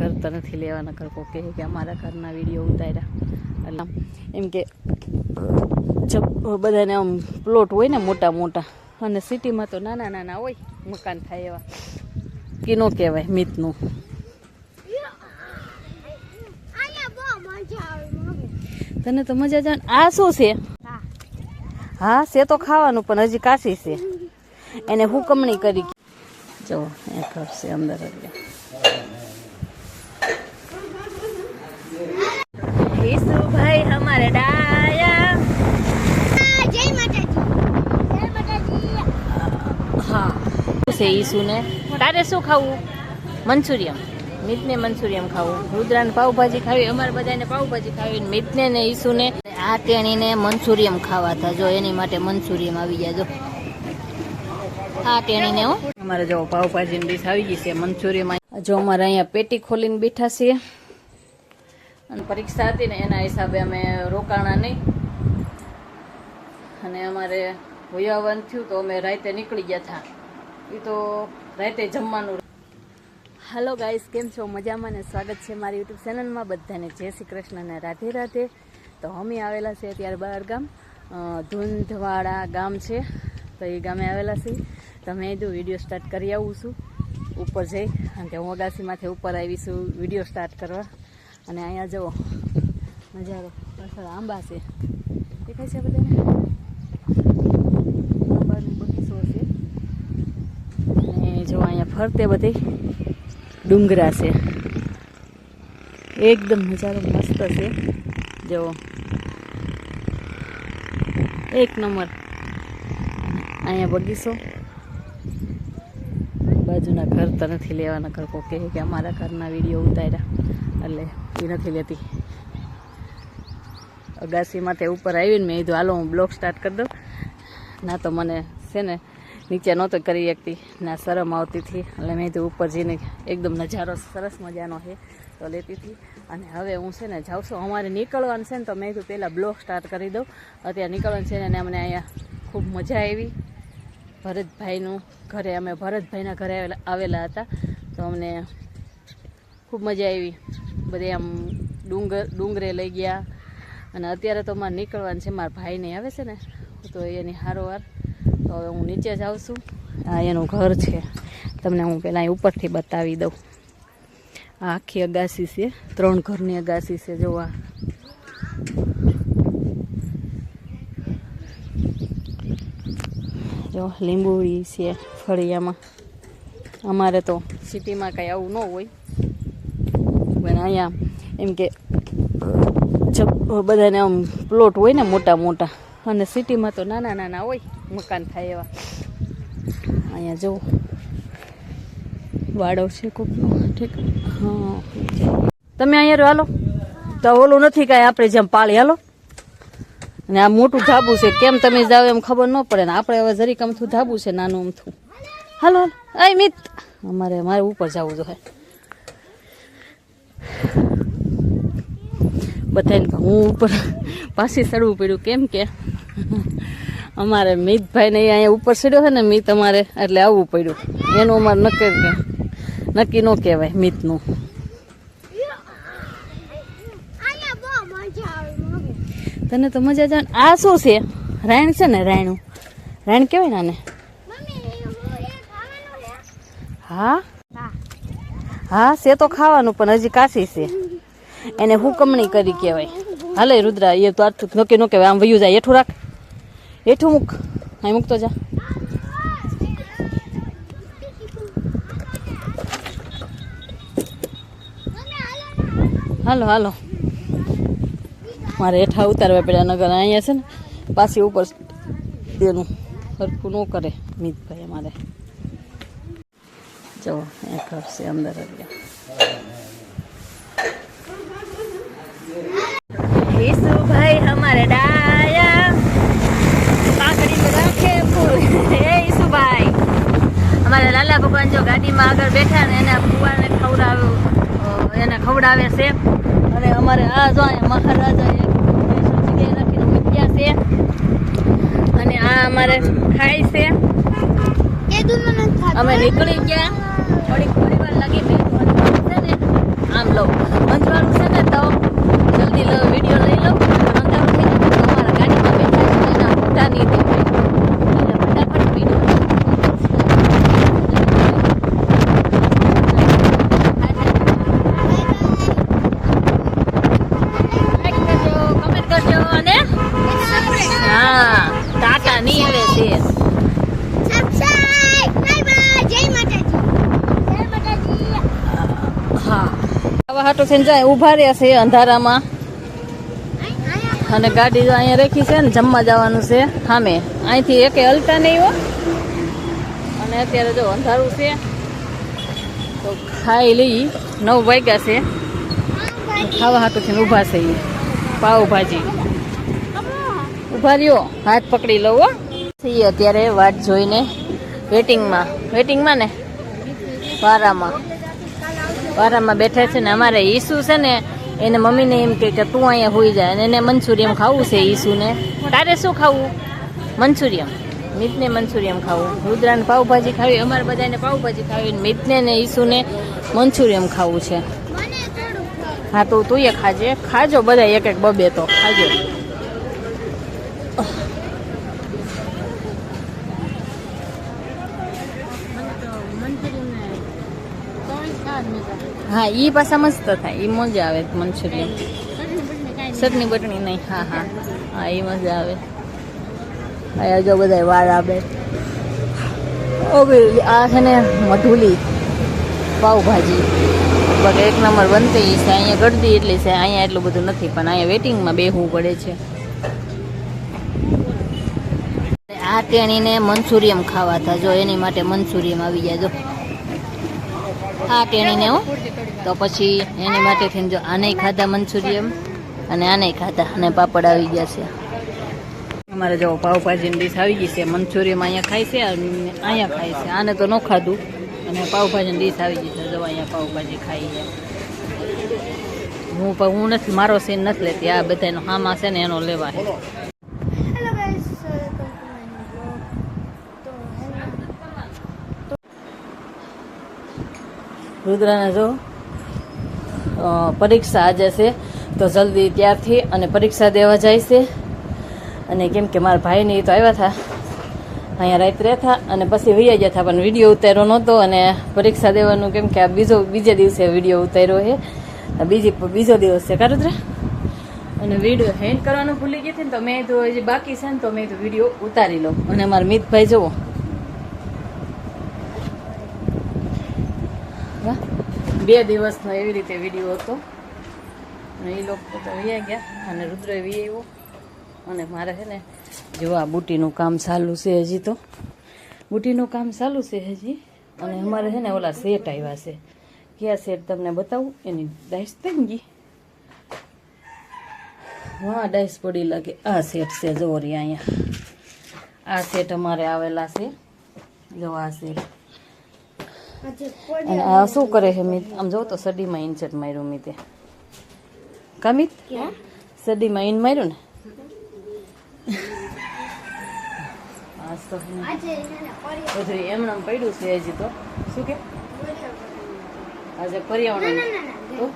કરતા નથી લેવાના કર કો કે અમારા ઘરના વિડીયો ઉતાર્યા એટલે એમ કે બધાને આમ પ્લોટ હોય ને મોટા મોટા અને સિટીમાં તો નાના નાના હોય મકાન થાય એવા કે નો કહેવાય મિતનું. તને તો મજા જાય. આ શું છે? હા છે તો ખાવાનું પણ હજી કાશી છે એને હુકમણી કરી. જો એ ઘર છે અંદર ભાઈ हमारे डाया. जय माताजी. हाँ से ईसु ने तारे શું ખાવું? મંચુરિયમ. મિતને મંચુરિયમ ખાવું, રુદ્રાને પાવભાજી ખાવી, અમારે બધાને પાવભાજી ખાવી, મિતને ને ઈસુને આ ટેણીને મંચુરિયમ ખાવા હતા. જો એની માટે મંચુરિયમ આવી ગયા. જો આ ટેણીને હો અમારે જો પાવભાજીની ડીશ આવી ગઈ છે મંચુરિયમ. જો અમારે અહીંયા પેટી ખોલીને બેઠા છીએ અને પરીક્ષા હતી ને એના હિસાબે અમે રોકાણા નહીં અને અમારે વયાવન થયું તો અમે રાતે નીકળી ગયા હતા. એ તો રાતે જમવાનું. હેલો ગાઈસ, કેમ છો? મજામાં ને? સ્વાગત છે મારી યુટ્યુબ ચેનલમાં. બધાને જય શ્રી કૃષ્ણ ને રાધે રાધે. તો અમે આવેલા છે અત્યારે બહાર ગામ, ધુંધવાડા ગામ છે, તો એ ગામે આવેલા છે. તમે કીધું વિડીયો સ્ટાર્ટ કરી આવું છું ઉપર જઈ, અને કે હું અગાસીમાંથી ઉપર આવીશું વિડીયો સ્ટાર્ટ કરવા. અને અહીંયા જુઓ નજારો, પાછળ આંબા છે, દેખાય છે બધાને? આંબાની બગીચો છે અને જો અહીંયા ફરતે બધી ડુંગરા છે. એકદમ નજારો મસ્ત છે. જો એક નંબર. અહીંયા બગીચો, બાજુના ઘર તો નથી લેવાના ઘર કો કે અમારા ઘરના વિડીયો ઉતાર્યા એટલે એ નથી લેતી. અગાસીમાંથી ઉપર આવીને મેં કીધું હાલો હું બ્લોગ સ્ટાર્ટ કરી દઉં. ના તો મને છે ને નીચે નહોતો કરી શકતી, ના શરમ આવતી હતી, એટલે મેં કીધું ઉપર જઈને એકદમ નજારો સરસ મજાનો છે તો લેતી હતી. અને હવે હું છે ને જાઉં છું, અમારે નીકળવાનું છે ને તો મેં કીધું પહેલાં બ્લોગ સ્ટાર્ટ કરી દઉં. અત્યારે નીકળવાનું છે ને અમને અહીંયા ખૂબ મજા આવી. ભરતભાઈનું ઘરે, અમે ભરતભાઈના ઘરે આવેલા હતા તો અમને ખૂબ મજા આવી. બધે આમ ડુંગરે લઈ ગયા. અને અત્યારે તો મારે નીકળવાનું છે, મારા ભાઈને આવે છે ને તો એની હારોવાર. તો હવે હું નીચે જાઉં છું. આ એનું ઘર છે, તમને હું પહેલાં અહીં ઉપરથી બતાવી દઉં. આ આખી અગાસી છે, 3 ઘરની અગાસી છે. જોવા જો લીંબુડી છે ફળિયામાં. અમારે તો સિટીમાં કાંઈ આવું ન હોય, પણ અહીંયા એમ કે બધાને આમ પ્લોટ હોય ને મોટા મોટા, અને સિટીમાં તો નાના નાના હોય મકાન થાય એવા. અહીંયા જો વાડો છે કોકનો. ઠીક, હા તમે અહીંયા હાલો તો ઓલું નથી કાંઈ, આપણે જેમ પાળી હાલો. અને આ મોટું ધાબુ છે, કેમ તમે જાઓ એમ ખબર ન પડે ને. આપણે હવે જરીક અમથું ધાબુ છે, નાનું અમથું. હાલો હાલો. મિત મારે ઉપર જવું જોઈએ. બધાને હું ઉપર પાછી ચડવું પડ્યું, કેમ કે અમારે મિતભાઈને અહીંયા ઉપર ચડ્યો છે ને મિત અમારે, એટલે આવવું પડ્યું. એનું અમારે નક્કી ન કહેવાય મિતનું. તને તો મજા જાય. આ શું છે? રાયણ છે ને, રાયણું રાયણ કહેવાય ને આને. હા હા છે તો ખાવાનું પણ હજી કાશી છે એને હુકમણી કરી કહેવાય. હાલે રુદ્રા, એ તો આટલું નક્કી ન કહેવાય. આમ વયું જાય. હેઠું રાખ, હેઠું મૂક. અહીં મૂકતો જા. હાલો હાલો. મારે હેઠા ઉતારવા પડ્યા, નગર અહીંયા છે ને પાછી ઉપર તેનું સરખું ન કરે મિતભાઈ અમારે. જો એ ઘર છે અંદર. ઈસુભાઈ हमारे डाया, પાકડી તો રાખે ફૂલ. એ ઈસુભાઈ અમારે લાલા ભગવાન જો ગાડીમાં આગળ બેઠા ને એના ફુવાને ખવડાવે છે. અને અમારે આ જો મહારાજા જગ્યાએ રાખીને મૂક્યા છે. અને આ અમારે ખાય છે. અમે નીકળી ગયા, થોડી વાર લાગી. હા આવા હાટો થઈને જાય ઊભા રહ્યા છે અંધારામાં અને ગાડી જો અહીંયા રાખી છે ને જમવા જવાનું છે સામે અહીંથી એકે હલતા નહીં હો અને અત્યારે જો અંધારું છે તો ખાઈ લઈ 9 વાગ્યા છે ખાવા હાટું થઈને ઊભા છે એ પાવભાજી ઊભા રહ્યો હાથ પકડી લઉં હો છીએ અત્યારે વાટ જોઈને વેટિંગમાં ને વારામાં બેઠા છે ને અમારે ઈસુ છે ને એને મમ્મીને એમ કે તું અહીંયા હોઈ જાય અને એને મંચુરિયમ ખાવું છે ઈસુને તારે શું ખાવું મંચુરિયમ મીતને મંચુરિયમ ખાવું રુદ્રાને પાવભાજી ખાવી અમારે બધાને પાવભાજી ખાવી મીતને ને ઈસુને મંચુરિયમ ખાવું છે હા તો તું એ ખાજો બધા એક બબે તો ખાજો હા ઈ પાછા મસ્ત થાય ઈ મજા આવે મંચુરિયન ચટણી બટણી નહીં હા હા હા ઈ મજા આવે અહીંયા જો બધા વાર આવે આ છે ને મઢુલી પાવભાજી એક નંબર બનતી છે અહીંયા ગળદી એટલી છે અહીંયા એટલું બધું નથી પણ અહીંયા વેટિંગમાં બેસવું પડે છે આ ટેણીને મંચુરિયમ ખાવા હતા જો એની માટે મંચુરિયમ આવી જાય જો આ ટેણીને હો તો પછી એની માટે થઈને જો આને ખાધા મંચુરિયમ અને આને ખાધા અને પાપડ આવી ગયા છે અમારે જો પાવભાજીની ડીશ આવી ગઈ છે મંચુરિયમ અહીંયા ખાય છે અને અહીંયા ખાય છે આને તો ન ખાધું અને પાવભાજીની ડીશ આવી ગઈ છે જો અહીંયા પાવભાજી ખાઈ છે હું નથી મારો સીન નથી લેતી આ બધાનો હામાં છે ને એનો લેવા છે રુદ્રાને જો પરીક્ષા આજે છે તો જલ્દી ત્યારથી અને પરીક્ષા દેવા જાય છે અને કેમ કે મારા ભાઈને એ તો આવ્યા હતા અહીંયા રાત્રે હતા અને પછી વૈયા ગયા હતા પણ વિડીયો ઉતાર્યો નહોતો અને પરીક્ષા દેવાનું કેમ કે આ બીજે દિવસે વિડીયો ઉતાર્યો છે બીજો દિવસ છે રુદ્રા અને વિડીયો હેન્ડ કરવાનું ભૂલી ગઈ હતી ને તો મેં તો હજી બાકી છે ને તો મેં તો વિડીયો ઉતારી લઉં અને મારા મિતભાઈ જુઓ 2 દિવસનો એવી રીતે વિડીયો હતો અને એ લોકો તો વૈયા ગયા અને રુદ્ર આવ્યો અને મારે છે ને જો આ બુટીનું કામ ચાલુ છે હજી તો બુટીનું કામ ચાલુ છે હજી અને અમારે છે ને ઓલા સેટ આવ્યા છે કયા સેટ તમને બતાવું એની ડાઈસ થઈ ગઈ હા ડાઈસ પડી લાગે આ સેટ છે જો રી અહીંયા આ સેટ અમારે આવેલા છે જો આ સેટ અને આ શું કરે છે મિત આમ જો તો સડીમાં ઇન્સર્ટ માર્યું મિતે કામિત સડીમાં ઇન માર્યું ને બધું એમણે પડ્યું છે હજી તો શું કે આજે પર્યાવરણ તો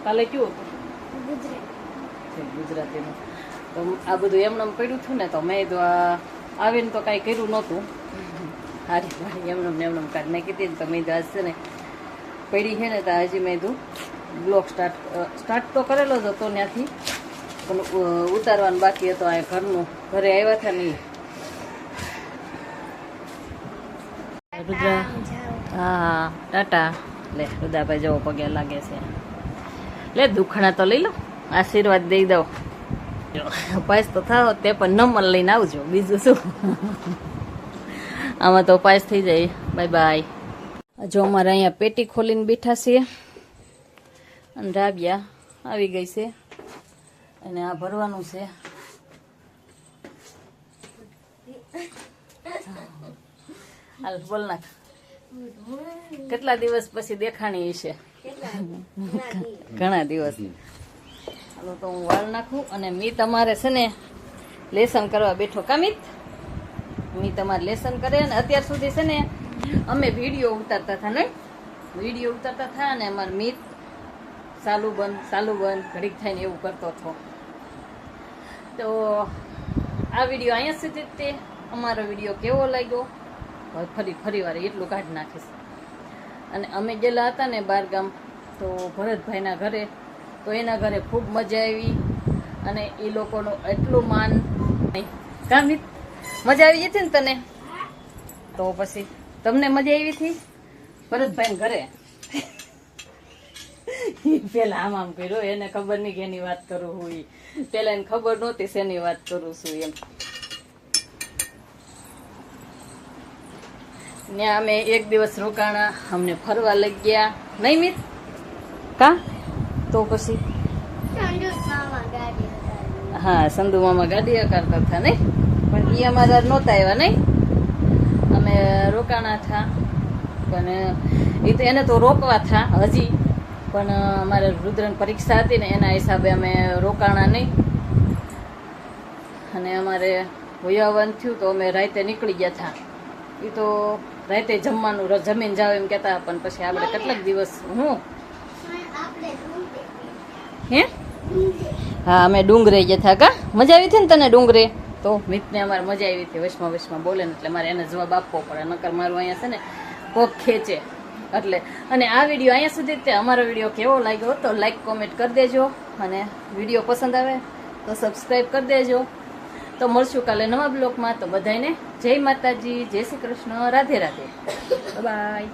કાલે કયું હતું ગુજરાતીનું તો આ બધું એમણે પડ્યું હતું ને તો મેં તો આવીને તો કાંઈ કર્યું નહોતું હારી મારી એમણે કાઢ નાખી હતી ને તો મેં આજ છે ને પડી છે ને તો હજી મેં તું બ્લોગ સ્ટાર્ટ તો કરેલો જ હતો ત્યાંથી પણ ઉતારવાનું બાકી હતો આ ઘરનું ઘરે આવ્યા હતા નહીં રુદ્રા હા ટાટા લે રુદ્રાભાઈ જવો પગે લાગે છે લે દુખણા તો લઈ લો આશીર્વાદ દઈ દો પાસ તો થાવ તે પણ નંબર લઈને આવજો બીજું શું આમાં તો પાસ થઈ જાય બાય બાય જો અમારે અહીંયા પેટી ખોલીને બેઠા છીએ અને રાબિયા આવી ગઈ છે અને આ ભરવાનું છે હાલ બોલ નાખ કેટલા દિવસ પછી દેખાણી છે ઘણા દિવસ હાલો તો હું વાળ નાખું અને મી તમારે છે ને લેસન કરવા બેઠો કામિત મી તમારે લેસન કરે ને અત્યાર સુધી છે ને અમે વિડીયો ઉતારતા હતા ને વિડીયો ઉતારતા હતા અને અમારે મીત ચાલુ બંધ ઘડીક થઈને એવું કરતો હતો તો આ વિડીયો અહીંયા સુધી તે અમારો વિડીયો કેવો લાગ્યો ફરી વાર એટલું કાઢી નાખીશ અને અમે ગયેલા હતા ને બારગામ તો ભરતભાઈના ઘરે તો એના ઘરે ખૂબ મજા આવી અને એ લોકોનું એટલું માન કામિત મજા આવી હતી ને તને તો પછી તમને મજા આવી હતી ભરતભાઈ ઘરે પેલા આમ કર્યો, એને ખબર નહીં કે એની વાત કરું હું ઈ. પેલા એને ખબર નહોતી શેની વાત કરું છું એમ. ને અમે એક દિવસ રોકાણા, અમને ફરવા લઈ ગયા નહીં મિત કા? તો પછી હા, સંધુ મામા ગાડી હકારતા હતા નહીં, પણ એ અમારા નહોતા આવ્યા નહીં. અમે રોકાણા હતા, પણ એ તો એને તો રોકવા થા હજી, પણ અમારે રુદ્રની પરીક્ષા હતી ને એના હિસાબે અમે રોકાણા નહીં. અને અમારે વયાવન થયું તો અમે રાતે નીકળી ગયા હતા. એ તો રાતે જમવાનું જમીન જાવ એમ કહેતા, પણ પછી આપણે કેટલાક દિવસ હું હે હા અમે ડુંગરે ગયા હતા કા? મજા આવી હતી ને તને ડુંગરે? તો મિતને અમારે મજા આવી હતી. વચમાં બોલે ને એટલે મારે એને જવાબ આપવો પડે, નકર મારું અહીંયા છે ને કોક ખેંચે એટલે. અને આ વિડીયો અહીંયા સુધી તે અમારો વિડીયો કેવો લાગ્યો તો લાઈક કોમેન્ટ કરી દેજો, અને વિડીયો પસંદ આવે તો સબસ્ક્રાઈબ કરી દેજો. તો મળશું કાલે નવા બ્લોગમાં. તો બધાને જય માતાજી, જય શ્રી કૃષ્ણ, રાધે રાધે, બાય.